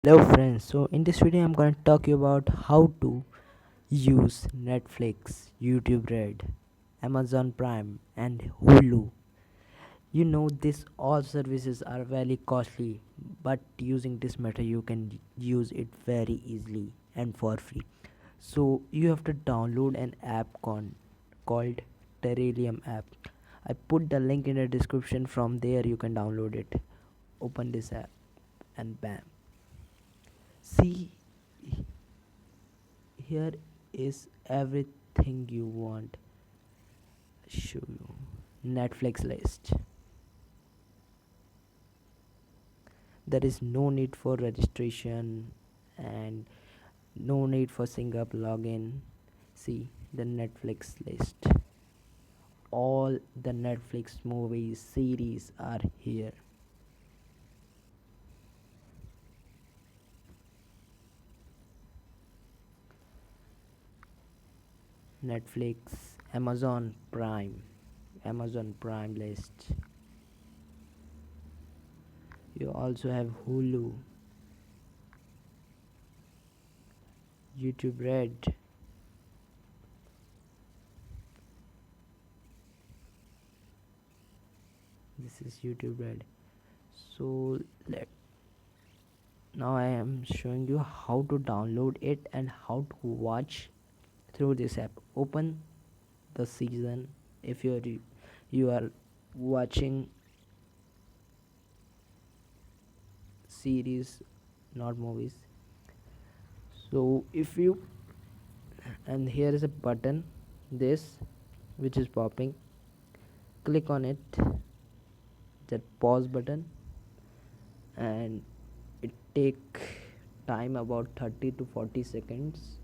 Hello friends, so in this video I'm going to talk you about how to use Netflix, YouTube Red, Amazon Prime and Hulu. You know these all services are very costly, but using this method you can use it very easily and for free. So you have to download an app called Terrarium app. I put the link in the description. From there you can download it. Open this app and bam. See, here is everything you want. Show you Netflix list. There is no need for registration and no need for sync up login. See the Netflix list. All the Netflix movies series are here. Netflix, Amazon Prime list. You also have Hulu, YouTube Red. This is YouTube Red. So let now I am showing you how to download it and how to watch through this app. Open the season if you are watching series, not movies. So if you and here is a button, this which is popping, click on it, that pause button, and it take time about 30 to 40 seconds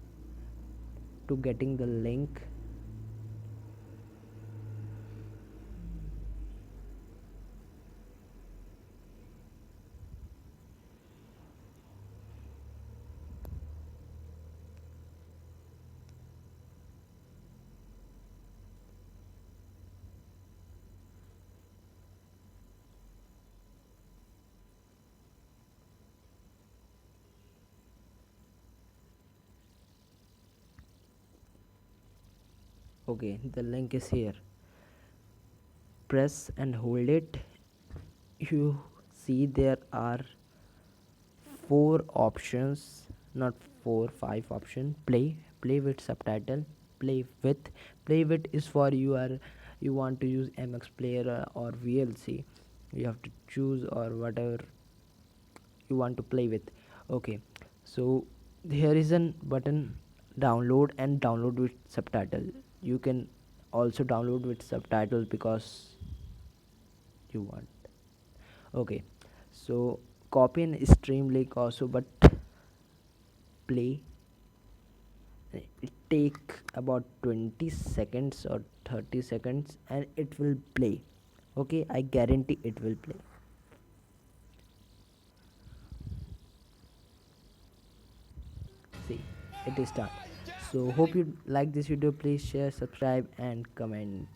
to getting the link. Okay, the link is here. Press and hold it. You see there are four options, not four, five option. Play with subtitle, play with is for you want to use MX player or VLC. You have to choose or whatever you want to play with. Okay, so here is a button, download and download with subtitle. You can also download with subtitles because you want. Okay, so copy and stream link also, but play. It take about 20 seconds or 30 seconds and it will play. Okay, I guarantee it will play. See, it is done. So hope you like this video. Please share, subscribe and comment.